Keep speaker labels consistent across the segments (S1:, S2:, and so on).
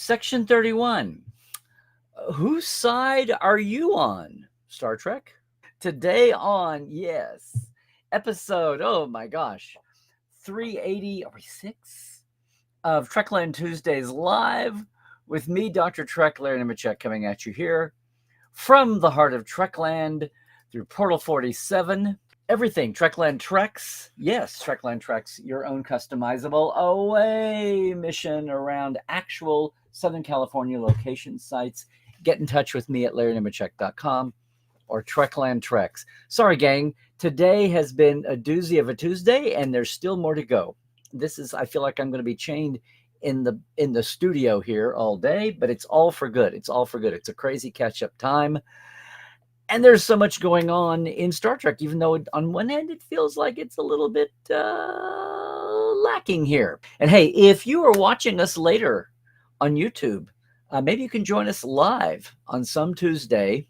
S1: Section 31. Whose side are you on, Star Trek? Today on, yes, episode, oh my gosh, 380, are we six? Of Trekland Tuesdays Live with me, Dr. Trek, Larry Nemecek, coming at you here from the heart of Trekland through Portal 47. Everything Trekland Treks. Yes, Trekland Treks, your own customizable away mission around actual Southern California location sites. Get in touch with me at larrynemecek.com or Trekland Treks. Sorry, gang. Today has been a doozy of a Tuesday, and there's still more to go. I feel like I'm going to be chained in the studio here all day, but it's all for good. It's all for good. It's a crazy catch-up time. And there's so much going on in Star Trek, even though on one hand, it feels like it's a little bit lacking here. And hey, if you are watching us later on YouTube, maybe you can join us live on some Tuesday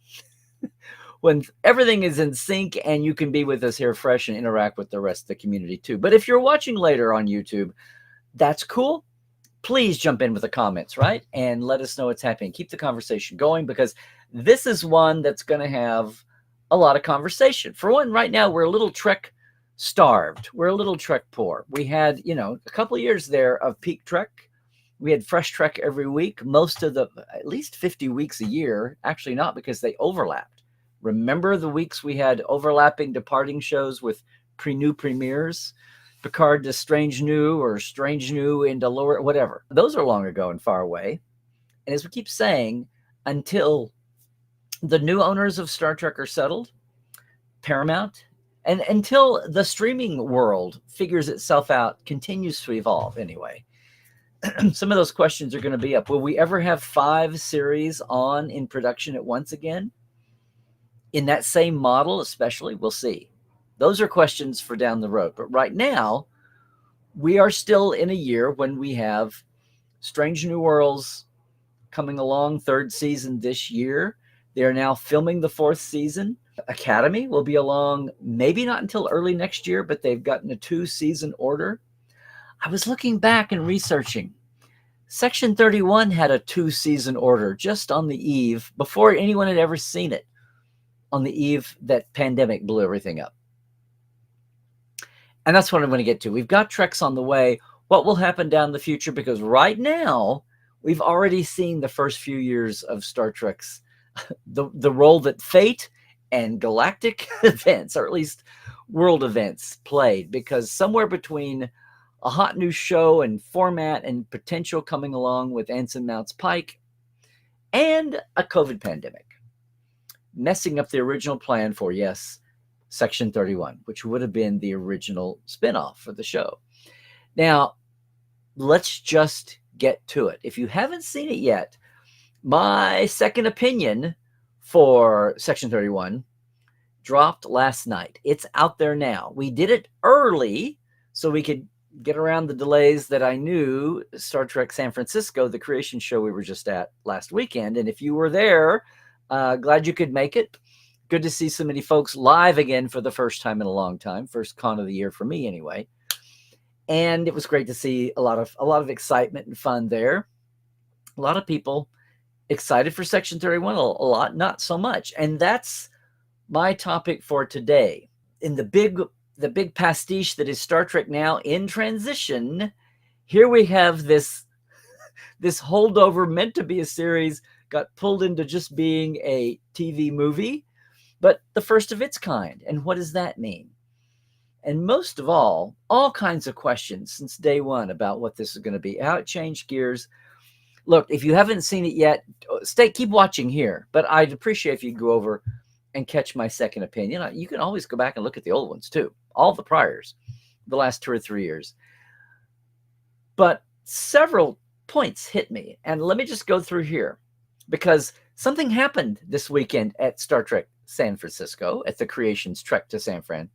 S1: when everything is in sync and you can be with us here fresh and interact with the rest of the community too. But if you're watching later on YouTube, that's cool. Please jump in with the comments, right? And let us know what's happening. Keep the conversation going, because this is one that's going to have a lot of conversation. For one, right now, we're a little Trek starved. We're a little Trek poor. We had, a couple of years there of peak Trek. We had fresh Trek every week, most of at least 50 weeks a year. Actually not, because they overlapped. Remember the weeks we had overlapping departing shows with new premieres? Picard to Strange New, or Strange New into lower, whatever. Those are long ago and far away. And as we keep saying, until the new owners of Star Trek are settled, Paramount, and until the streaming world figures itself out, continues to evolve anyway, some of those questions are going to be up. Will we ever have 5 series in production at once again? In that same model, especially? We'll see. Those are questions for down the road. But right now, we are still in a year when we have Strange New Worlds coming along, 3rd season this year. They are now filming the 4th season. Academy will be along maybe not until early next year, but they've gotten a 2-season order. I was looking back and researching. Section 31 had a 2-season order just on the eve, before anyone had ever seen it, on the eve that pandemic blew everything up. And that's what I'm going to get to. We've got Treks on the way. What will happen down the future? Because right now, we've already seen the first few years of Star Trek's, the role that fate and galactic events, or at least world events, played. Because somewhere between a hot new show and format and potential coming along with Anson Mounts Pike and a COVID pandemic, messing up the original plan for, yes, Section 31, which would have been the original spinoff for the show. Now, let's just get to it. If you haven't seen it yet, my second opinion for Section 31 dropped last night. It's out there now. We did it early so we could get around the delays that I knew Star Trek San Francisco, the creation show we were just at last weekend. And if you were there, glad you could make it. Good to see so many folks live again for the first time in a long time. First con of the year for me, anyway. And it was great to see a lot of excitement and fun there. A lot of people excited for Section 31, a lot not so much. And that's my topic for today. In the big pastiche that is Star Trek now in transition, here we have this holdover meant to be a series got pulled into just being a TV movie, but the first of its kind. And what does that mean? And most of all kinds of questions since day one about what this is going to be, how it changed gears. Look, if you haven't seen it yet, keep watching here. But I'd appreciate if you go over and catch my second opinion. You can always go back and look at the old ones too, all the priors, the last 2 or 3 years. But several points hit me, and let me just go through here, because something happened this weekend at Star Trek San Francisco, at the Creations Trek to San Fran.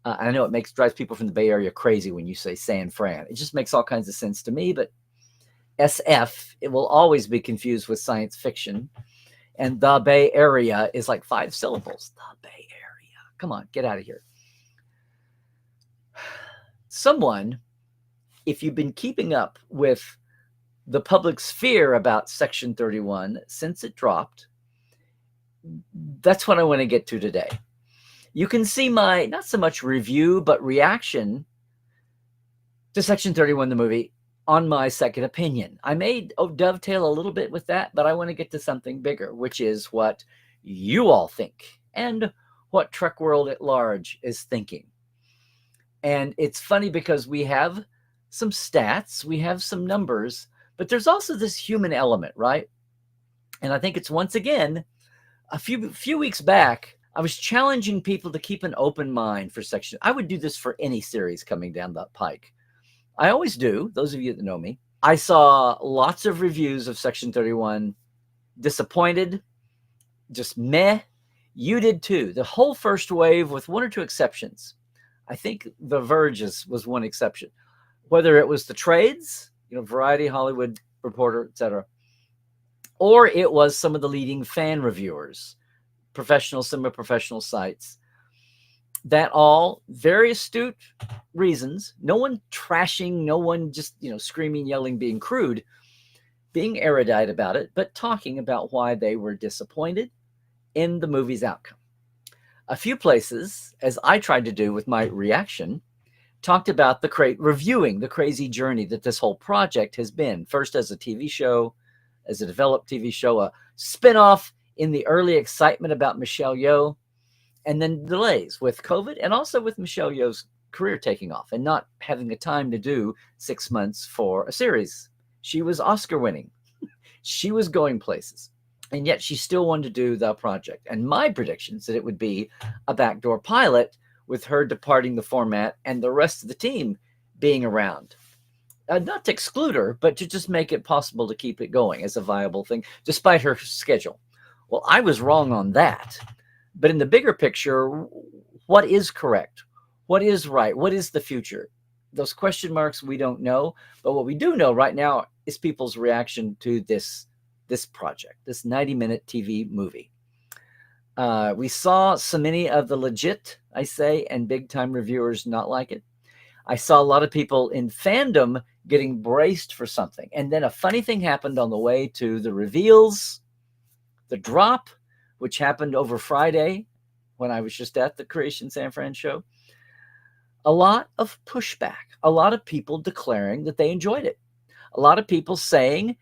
S1: I know it drives people from the Bay Area crazy when you say San Fran. It just makes all kinds of sense to me, but SF, it will always be confused with science fiction. And the Bay Area is like 5 syllables. The Bay Area. Come on, get out of here. Someone, if you've been keeping up with the public's fear about Section 31 since it dropped. That's what I want to get to today. You can see my, not so much review, but reaction to Section 31, the movie, on my second opinion. I may dovetail a little bit with that, but I want to get to something bigger, which is what you all think and what Trek World at large is thinking. And it's funny because we have some stats, we have some numbers, but there's also this human element, right? And I think it's, once again, a few weeks back, I was challenging people to keep an open mind for Section. I would do this for any series coming down the pike. I always do, those of you that know me. I saw lots of reviews of Section 31, disappointed, just meh. You did too. The whole first wave, with one or two exceptions. I think The Verge was one exception. Whether it was the trades, Variety, Hollywood Reporter, etc., or it was some of the leading fan reviewers, professional, semi-professional sites, that all very astute reasons, no one trashing, no one just, screaming, yelling, being crude, being erudite about it, but talking about why they were disappointed in the movie's outcome. A few places, as I tried to do with my reaction, talked about reviewing the crazy journey that this whole project has been. First as a TV show, as a developed TV show, a spinoff in the early excitement about Michelle Yeoh, and then delays with COVID, and also with Michelle Yeoh's career taking off and not having the time to do 6 months for a series. She was Oscar winning. She was going places. And yet she still wanted to do the project. And my predictions that it would be a backdoor pilot with her departing the format and the rest of the team being around. Not to exclude her, but to just make it possible to keep it going as a viable thing, despite her schedule. Well, I was wrong on that. But in the bigger picture, what is correct? What is right? What is the future? Those question marks we don't know. But what we do know right now is people's reaction to this project, this 90-minute TV movie. We saw so many of the legit, I say, and big-time reviewers not like it. I saw a lot of people in fandom getting braced for something. And then a funny thing happened on the way to the reveals, the drop, which happened over Friday when I was just at the Creation San Fran show. A lot of pushback, a lot of people declaring that they enjoyed it. A lot of people saying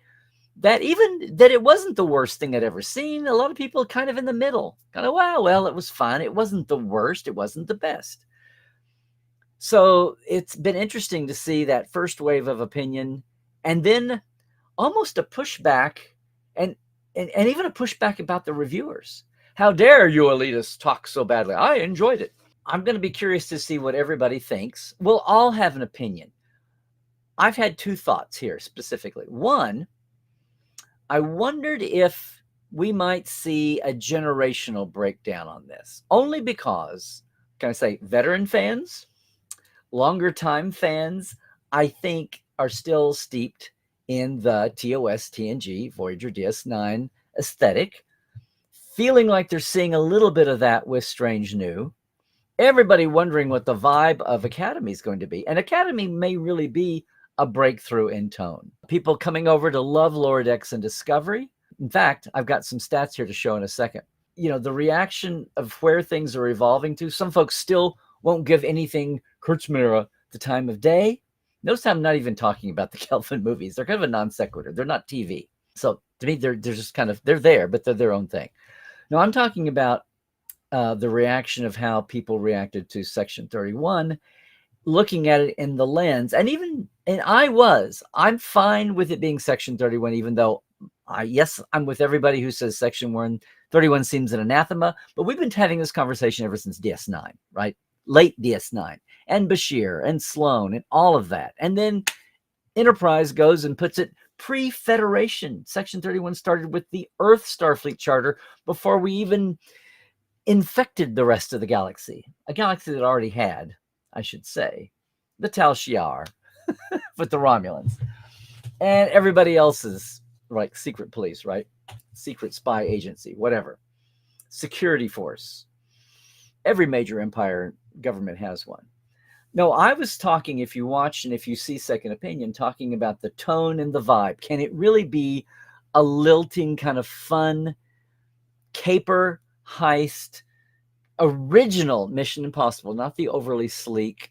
S1: that it wasn't the worst thing I'd ever seen. A lot of people kind of in the middle, kind of, well, it was fun. It wasn't the worst. It wasn't the best. So it's been interesting to see that first wave of opinion, and then almost a pushback, and even a pushback about the reviewers. How dare you elitists talk so badly? I enjoyed it. I'm going to be curious to see what everybody thinks. We'll all have an opinion. I've had two thoughts here specifically. One, I wondered if we might see a generational breakdown on this, only because, can I say, veteran fans, longer time fans, I think are still steeped in the TOS, TNG, Voyager DS9 aesthetic, feeling like they're seeing a little bit of that with Strange New. Everybody wondering what the vibe of Academy is going to be. And Academy may really be a breakthrough in tone. People coming over to love Lower Decks and Discovery. In fact, I've got some stats here to show in a second. The reaction of where things are evolving to. Some folks still won't give anything Kurtzmira the time of day. Notice I'm not even talking about the Kelvin movies. They're kind of a non sequitur. They're not TV. So to me, they're just kind of, they're there, but they're their own thing. No, I'm talking about the reaction of how people reacted to Section 31, looking at it in the lens. And I'm fine with it being Section 31, even though, I'm with everybody who says Section 31 seems an anathema. But we've been having this conversation ever since DS9, right? Late DS9, and Bashir, and Sloan, and all of that. And then Enterprise goes and puts it pre-Federation. Section 31 started with the Earth Starfleet Charter before we even infected the rest of the galaxy. A galaxy that already had, I should say, the Tal Shiar with the Romulans. And everybody else's, like secret police, right? Secret spy agency, whatever. Security force. Every major empire government has one. No, I was talking, if you watch and if you see Second Opinion, talking about the tone and the vibe. Can it really be a lilting kind of fun caper heist, original Mission Impossible, not the overly sleek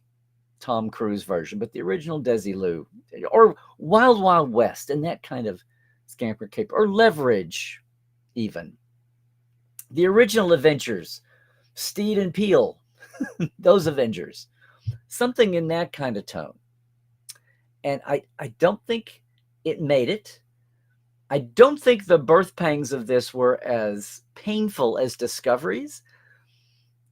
S1: Tom Cruise version, but the original Desilu, or Wild Wild West, and that kind of scamper caper, or Leverage, even the original Avengers, Steed and Peel, those Avengers, something in that kind of tone. And I don't think it made it. I don't think the birth pangs of this were as painful as discoveries,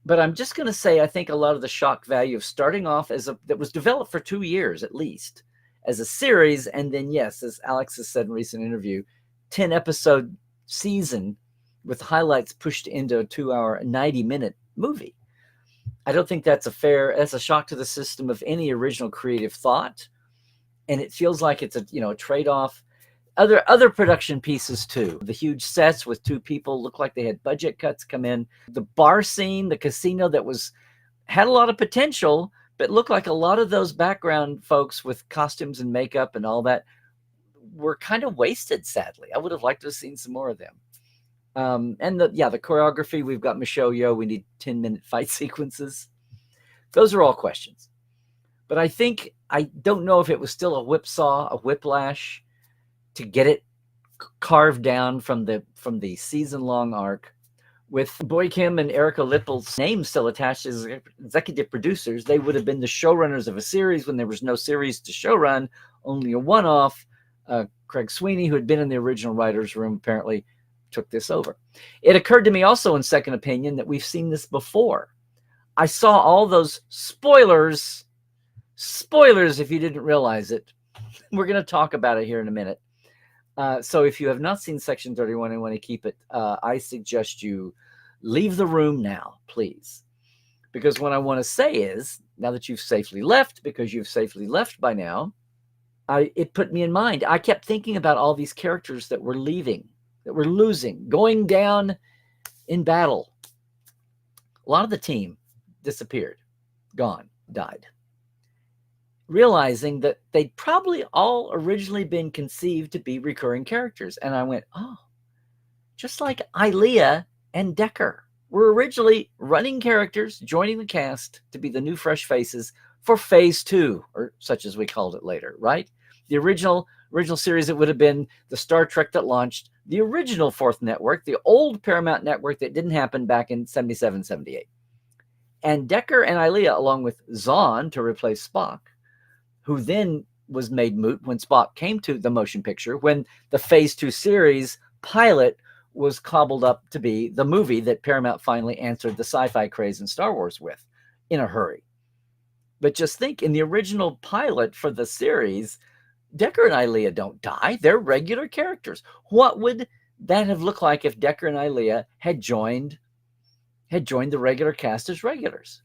S1: but I'm just going to say I think a lot of the shock value of starting off that was developed for 2 years at least as a series, and then, yes, as Alex has said in a recent interview, 10-episode season with highlights pushed into a 2-hour, 90-minute movie. I don't think that's a shock to the system of any original creative thought, and it feels like it's a trade-off. Other production pieces too. The huge sets with 2 people looked like they had budget cuts come in. The bar scene, the casino that had a lot of potential, but looked like a lot of those background folks with costumes and makeup and all that were kind of wasted, sadly. I would have liked to have seen some more of them. And the choreography, we've got Michelle Yeoh. We need 10-minute fight sequences. Those are all questions. But I don't know if it was still a whipsaw, a whiplash to get it carved down from the season-long arc. With Boy Kim and Erica Lippel's names still attached as executive producers, they would have been the showrunners of a series when there was no series to showrun, only a one-off. Craig Sweeney, who had been in the original writer's room, apparently took this over. It occurred to me also in Second Opinion that we've seen this before. I saw all those spoilers if you didn't realize it. We're going to talk about it here in a minute. So if you have not seen Section 31 and want to keep it, I suggest you leave the room now, please. Because what I want to say is, now that you've safely left, because you've safely left by now, it put me in mind. I kept thinking about all these characters that were leaving, that were losing, going down in battle. A lot of the team disappeared, gone, died. Realizing that they'd probably all originally been conceived to be recurring characters. And I went, oh, just like Ilea and Decker were originally running characters, joining the cast to be the new fresh faces for Phase 2, or such as we called it later, right? The original series, it would have been the Star Trek that launched the original fourth network, the old Paramount network that didn't happen back in 77, 78. And Decker and Ilea, along with Zahn to replace Spock, who then was made moot when Spock came to the motion picture, when the Phase 2 series pilot was cobbled up to be the movie that Paramount finally answered the sci-fi craze in Star Wars with in a hurry. But just think, in the original pilot for the series, Decker and Ilea don't die. They're regular characters. What would that have looked like if Decker and Ilea had joined the regular cast as regulars?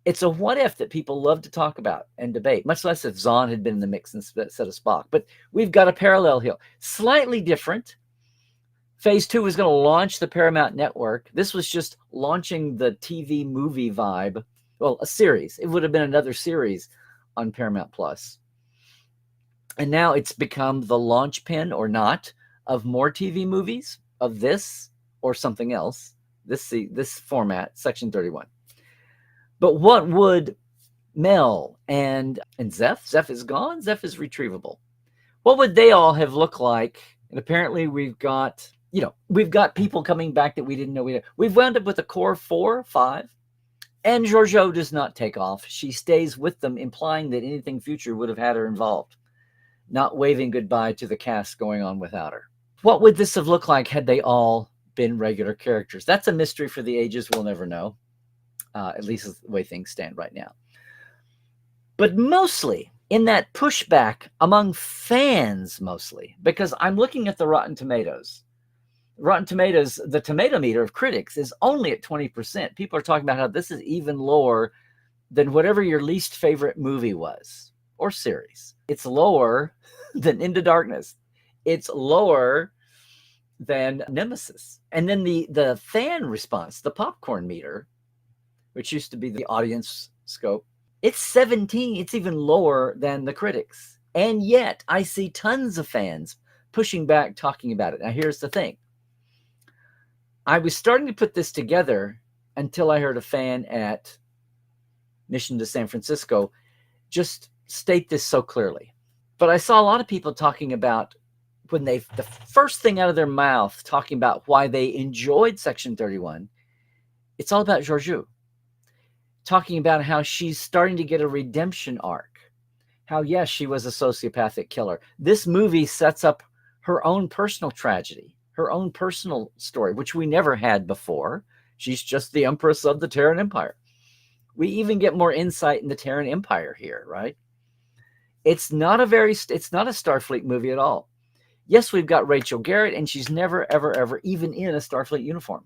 S1: It's a what if that people love to talk about and debate, much less if Zahn had been in the mix instead of Spock. But we've got a parallel here. Slightly different. Phase 2 was going to launch the Paramount Network. This was just launching the TV movie vibe. Well, a series. It would have been another series on Paramount Plus. And now it's become the launch pin or not of more TV movies, of this or something else, this format, Section 31. But what would Mel and Zeph is gone? Zeph is retrievable. What would they all have looked like? And apparently we've got people coming back that we didn't know. We've wound up with a core 4, 5. And Georgiou does not take off. She stays with them, implying that anything future would have had her involved, not waving goodbye to the cast going on without her. What would this have looked like had they all been regular characters? That's a mystery for the ages. We'll never know. At least is the way things stand right now. But mostly in that pushback among fans, mostly, because I'm looking at the Rotten Tomatoes. Rotten Tomatoes, the tomato meter of critics is only at 20%. People are talking about how this is even lower than whatever your least favorite movie was or series. It's lower than Into Darkness. It's lower than Nemesis. And then the fan response, the popcorn meter, which used to be the audience scope, It's 17. It's even lower than the critics. And yet I see tons of fans pushing back, talking about it. Now, here's the thing. I was starting to put this together until I heard a fan at Mission to San Francisco just state this so clearly. But I saw a lot of people talking about when the first thing out of their mouth talking about why they enjoyed Section 31, it's all about Georgiou. Talking about how she's starting to get a redemption arc. How, yes, she was a sociopathic killer. This movie sets up her own personal tragedy, her own personal story, which we never had before. She's just the empress of the Terran Empire. We even get more insight in the Terran Empire here, right? It's not a Starfleet movie at all. Yes, we've got Rachel Garrett, and she's never, ever, ever even in a Starfleet uniform.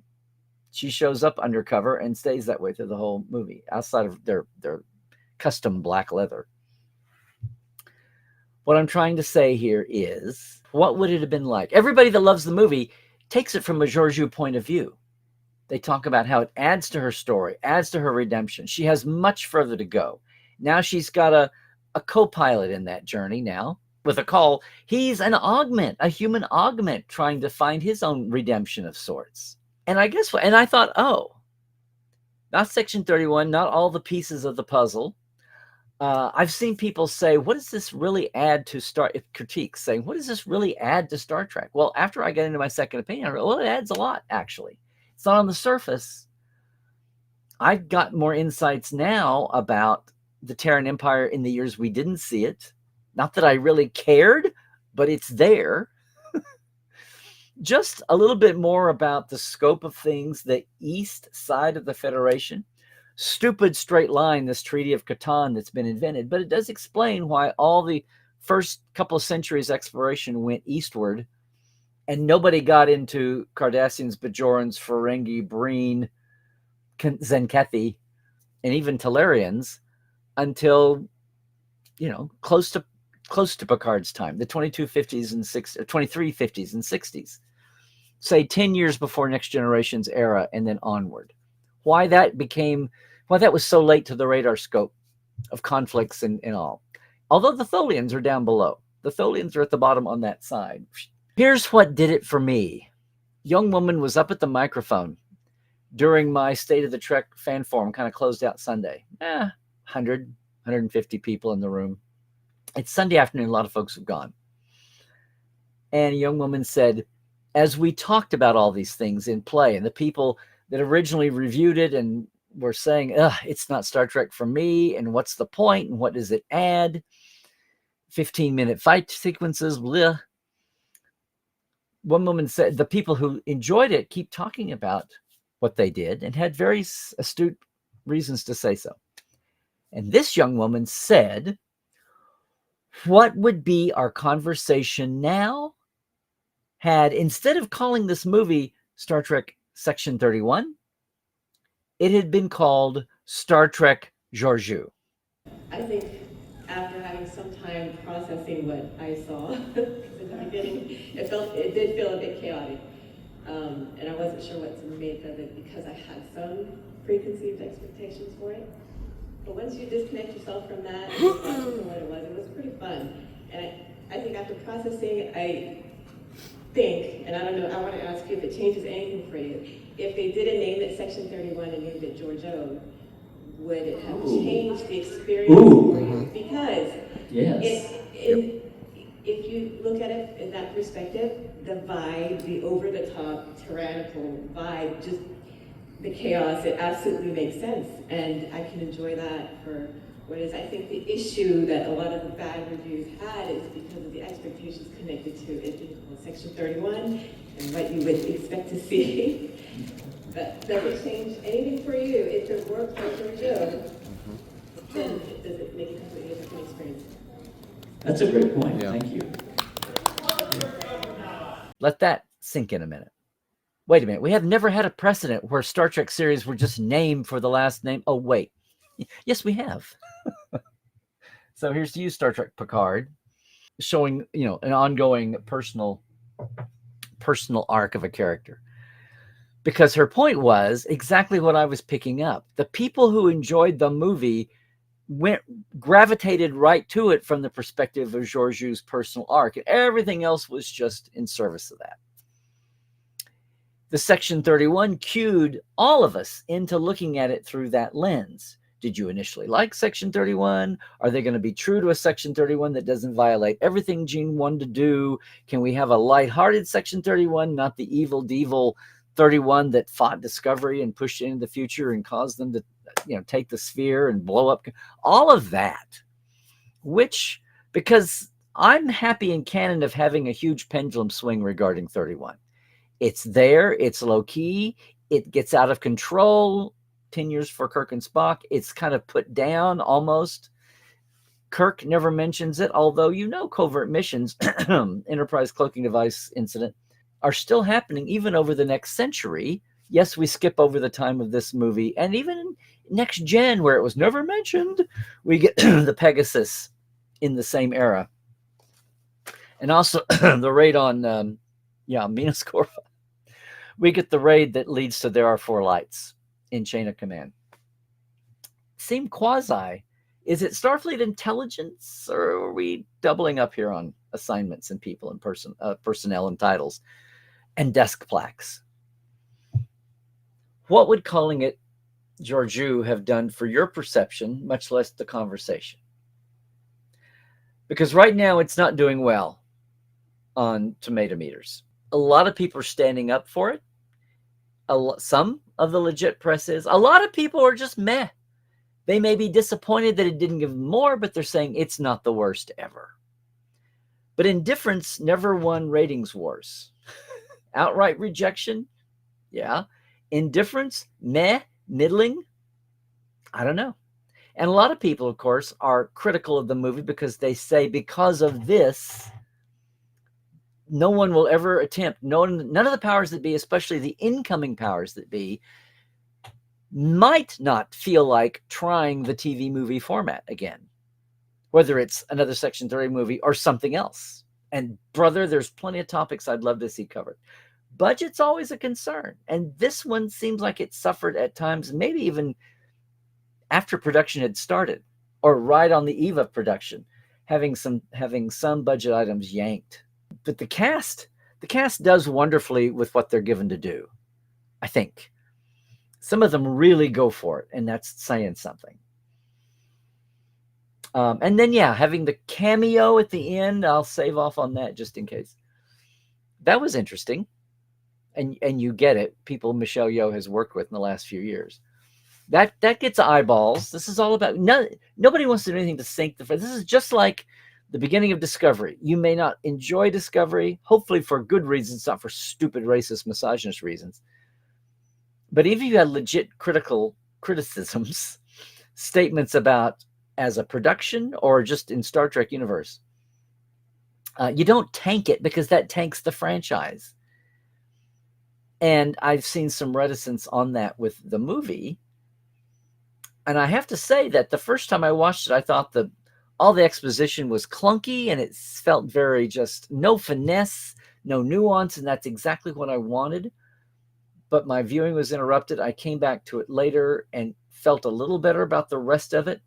S1: She shows up undercover and stays that way through the whole movie, outside of their custom black leather. What I'm trying to say here is, what would it have been like? Everybody that loves the movie takes it from a Georgiou point of view. They talk about how it adds to her story, adds to her redemption. She has much further to go. Now she's got a co-pilot in that journey now with a call. He's an augment, a human augment, trying to find his own redemption of sorts. And I guess, and I thought, oh, not Section 31, not all the pieces of the puzzle. I've seen people say, what does this really add to critiques saying, what does this really add to Star Trek? Well, after I got into my second opinion, I realized, well, it adds a lot, actually. It's not on the surface. I've got more insights now about the Terran Empire in the years we didn't see it. Not that I really cared, but it's there. Just a little bit more about the scope of things, the east side of the Federation. Stupid straight line, this Treaty of Catan that's been invented, but it does explain why all the first couple of centuries exploration went eastward and nobody got into Cardassians, Bajorans, Ferengi, Breen, Zenkethi, and even Talarians until, close to Picard's time, the 2350s and 60s, say 10 years before Next Generation's era, and then onward. Why that was so late to the radar scope of conflicts and all. Although the Tholians are down below. The Tholians are at the bottom on that side. Here's what did it for me. Young woman was up at the microphone during my State of the Trek fan forum, kind of closed out Sunday. 100, 150 people in the room. It's Sunday afternoon. A lot of folks have gone. And a young woman said, as we talked about all these things in play, and the people that originally reviewed it and were saying, it's not Star Trek for me, and what's the point, and what does it add? 15-minute fight sequences, bleh. One woman said, the people who enjoyed it keep talking about what they did and had very astute reasons to say so. And this young woman said, what would be our conversation now had, instead of calling this movie Star Trek Section 31, it had been called Star Trek Georgiou.
S2: I think after having some time processing what I saw, in the beginning, it did feel a bit chaotic. And I wasn't sure what to make of it because I had some preconceived expectations for it. But once you disconnect yourself from that and just watch it for what it was pretty fun. And I think after processing, I think, and I don't know, I want to ask you if it changes anything for you. If they didn't name it Section 31 and named it Georgiou, would it have changed the experience for you? Because if you look at it in that perspective, the vibe, the over-the-top, tyrannical vibe, just the chaos, it absolutely makes sense. And I can enjoy that for what is, I think, the issue that a lot of the bad reviews had is because of the expectations connected to it being called Section 31 and what you would expect to see. But does it change anything for you? If it works for Georgiou, then does it make a completely different experience?
S3: That's a great point. Yeah. Thank you.
S1: Let that sink in a minute. Wait a minute. We have never had a precedent where Star Trek series were just named for the last name. Oh, wait. Yes, we have. So here's to you, Star Trek Picard, showing, an ongoing personal arc of a character. Because her point was exactly what I was picking up. The people who enjoyed the movie went gravitated right to it from the perspective of Georgiou's personal arc, and everything else was just in service of that. The Section 31 cued all of us into looking at it through that lens. Did you initially like Section 31? Are they going to be true to a Section 31 that doesn't violate everything Gene wanted to do? Can we have a lighthearted Section 31, not the evil devil 31 that fought Discovery and pushed it into the future and caused them to, take the sphere and blow up? All of that, which, because I'm happy in canon of having a huge pendulum swing regarding 31. It's there, it's low-key, it gets out of control. 10 years for Kirk and Spock, it's kind of put down almost. Kirk never mentions it, although covert missions, Enterprise cloaking device incident, are still happening even over the next century. Yes, we skip over the time of this movie, and even Next Gen, where it was never mentioned, we get the Pegasus in the same era. And also the raid on, Minas Corp. We get the raid that leads to There Are Four Lights in Chain of Command. Seem quasi. Is it Starfleet intelligence, or are we doubling up here on assignments and people and personnel and titles and desk plaques? What would calling it Georgiou have done for your perception, much less the conversation? Because right now it's not doing well on tomato meters. A lot of people are standing up for it. Some of the legit press is. A lot of people are just meh. They may be disappointed that it didn't give more, but they're saying it's not the worst ever. But indifference never won ratings wars. Outright rejection, yeah. Indifference, meh, middling, I don't know. And a lot of people, of course, are critical of the movie because they say because of this, no one will ever attempt, none of the powers that be, especially the incoming powers that be, might not feel like trying the TV movie format again, whether it's another Section 30 movie or something else. And brother, there's plenty of topics I'd love to see covered. Budget's always a concern. And this one seems like it suffered at times, maybe even after production had started or right on the eve of production, having some budget items yanked. But the cast does wonderfully with what they're given to do, I think. Some of them really go for it, and that's saying something. And then, having the cameo at the end, I'll save off on that just in case. That was interesting. And you get it. People Michelle Yeoh has worked with in the last few years. That gets eyeballs. This is all about... nobody wants to do anything to sink the... This is just like the beginning of Discovery. You may not enjoy Discovery, hopefully for good reasons, not for stupid, racist, misogynist reasons. But even if you had legit criticisms, statements about as a production or just in Star Trek universe, you don't tank it because that tanks the franchise. And I've seen some reticence on that with the movie. And I have to say that the first time I watched it, I thought all the exposition was clunky and it felt very just no finesse, no nuance. And that's exactly what I wanted. But my viewing was interrupted. I came back to it later and felt a little better about the rest of it,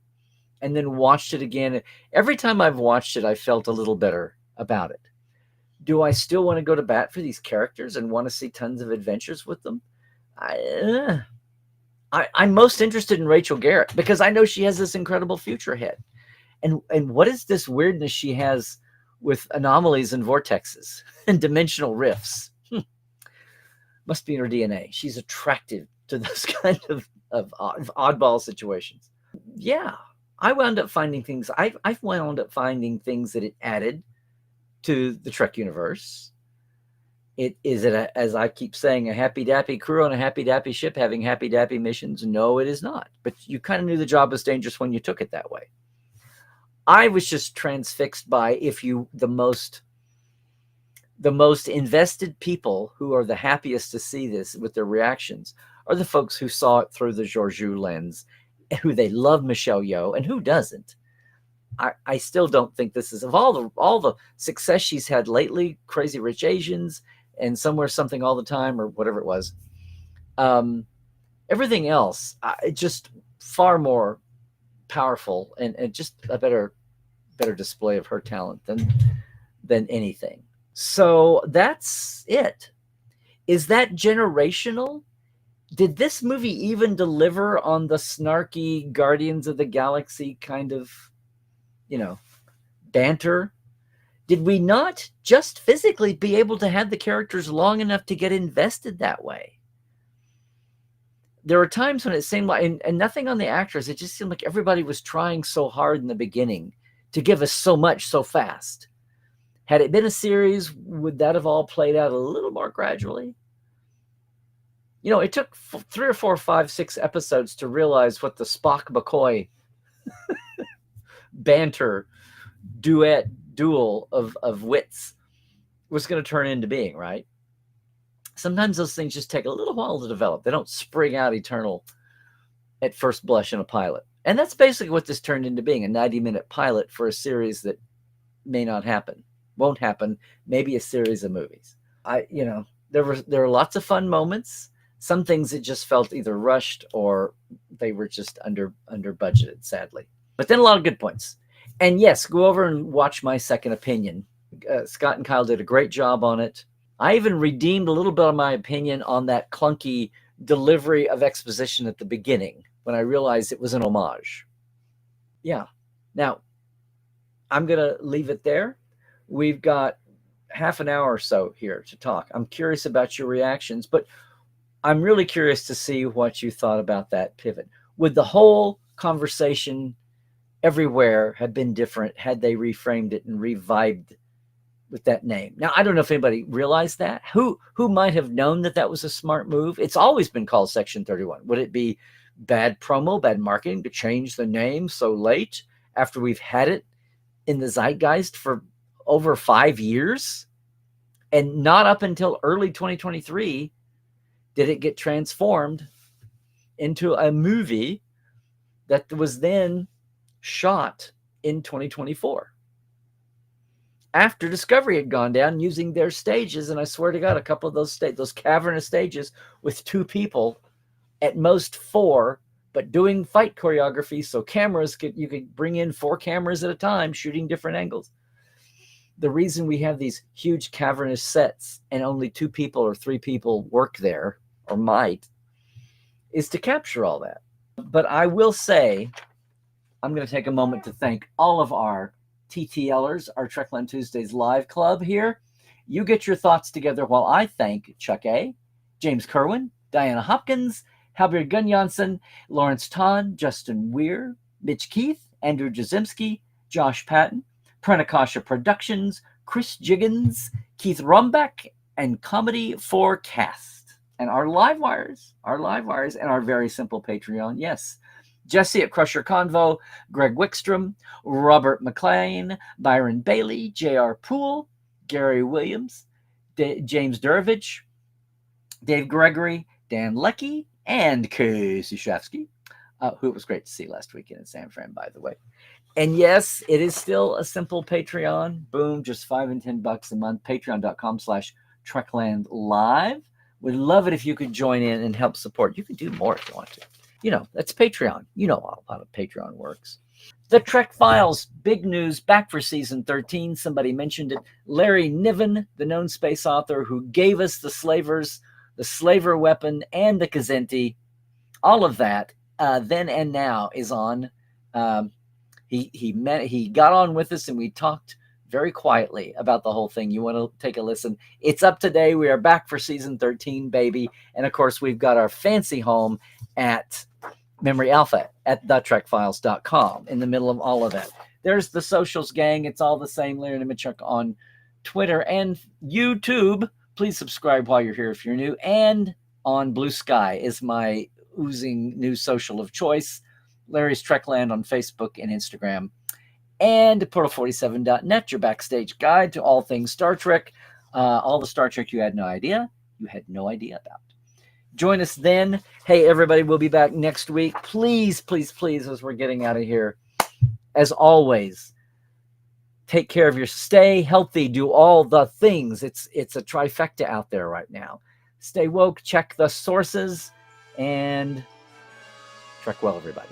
S1: and then watched it again. Every time I've watched it, I felt a little better about it. Do I still want to go to bat for these characters and want to see tons of adventures with them? I'm most interested in Rachel Garrett because I know she has this incredible future ahead. And what is this weirdness she has with anomalies and vortexes and dimensional rifts? Must be in her DNA. She's attractive to those kind of oddball situations. Yeah, I wound up finding things. I've wound up finding things that it added to the Trek universe. As I keep saying, a happy dappy crew on a happy dappy ship having happy dappy missions? No, it is not. But you kind of knew the job was dangerous when you took it that way. I was just transfixed by the most invested people who are the happiest to see this with their reactions are the folks who saw it through the Georgiou lens, who they love Michelle Yeoh, and who doesn't. I still don't think this is, of all the success she's had lately, Crazy Rich Asians and Somewhere Something All the Time or whatever it was. Everything else, just far more powerful and just a better display of her talent than anything. So that's it. Is that generational? Did this movie even deliver on the snarky Guardians of the Galaxy kind of, banter? Did we not just physically be able to have the characters long enough to get invested that way? There were times when it seemed like, and nothing on the actors, it just seemed like everybody was trying so hard in the beginning to give us so much so fast. Had it been a series, would that have all played out a little more gradually? It took 3 or 4 or 5, 6 episodes to realize what the Spock McCoy banter duel of wits was going to turn into being, right? Sometimes those things just take a little while to develop. They don't spring out eternal at first blush in a pilot. And that's basically what this turned into being, a 90-minute pilot for a series that may not happen, won't happen, maybe a series of movies. There were lots of fun moments. Some things that just felt either rushed or they were just under budgeted, sadly. But then a lot of good points. And yes, go over and watch my second opinion. Scott and Kyle did a great job on it. I even redeemed a little bit of my opinion on that clunky delivery of exposition at the beginning when I realized it was an homage. Yeah. Now, I'm going to leave it there. We've got half an hour or so here to talk. I'm curious about your reactions, but I'm really curious to see what you thought about that pivot. Would the whole conversation everywhere have been different had they reframed it and revived with that name? Now, I don't know if anybody realized that. Who might have known that was a smart move? It's always been called Section 31. Would it be bad promo, bad marketing to change the name so late after we've had it in the zeitgeist for over 5 years? And not up until early 2023 did it get transformed into a movie that was then shot in 2024. After Discovery had gone down using their stages, and I swear to God, a couple of those cavernous stages with 2 people, at most 4, but doing fight choreography, so you could bring in 4 cameras at a time, shooting different angles. The reason we have these huge cavernous sets and only 2 people or 3 people work there, or might, is to capture all that. But I will say, I'm going to take a moment to thank all of our TTLers, our Trekland Tuesdays live club here. You get your thoughts together while I thank Chuck A., James Kerwin, Diana Hopkins, Halbert Gunjansson, Lawrence Ton, Justin Weir, Mitch Keith, Andrew Jazimski, Josh Patton, Pranakasha Productions, Chris Jiggins, Keith Rumbeck, and Comedy Forecast. And our live wires, and our very simple Patreon, yes. Jesse at Crusher Convo, Greg Wickstrom, Robert McLean, Byron Bailey, J.R. Poole, Gary Williams, James Durovich, Dave Gregory, Dan Leckie, and Casey Shafsky, who it was great to see last weekend in San Fran, by the way. And yes, it is still a simple Patreon. Boom, just $5 and $10 a month. Patreon.com/Trekland Live. Would love it if you could join in and help support. You can do more if you want to. That's Patreon. You know how Patreon works. The Trek Files, big news, back for season 13. Somebody mentioned it. Larry Niven, the known space author who gave us the slavers, the slaver weapon, and the Kazenti, all of that, then and now is on. He got on with us and we talked very quietly about the whole thing. You want to take a listen. It's up today. We are back for season 13, baby. And of course, we've got our fancy home at Memory Alpha at thetrekfiles.com in the middle of all of that. There's the socials, gang. It's all the same. Larry Nemecek on Twitter and YouTube. Please subscribe while you're here if you're new. And on Blue Sky is my oozing new social of choice. Larry's Trekland on Facebook and Instagram. And Portal47.net, your backstage guide to all things Star Trek. All the Star Trek you had no idea about. Join us then. Hey, everybody, we'll be back next week. Please, please, please, as we're getting out of here, as always, take care of stay healthy, do all the things. It's a trifecta out there right now. Stay woke, check the sources, and trek well, everybody.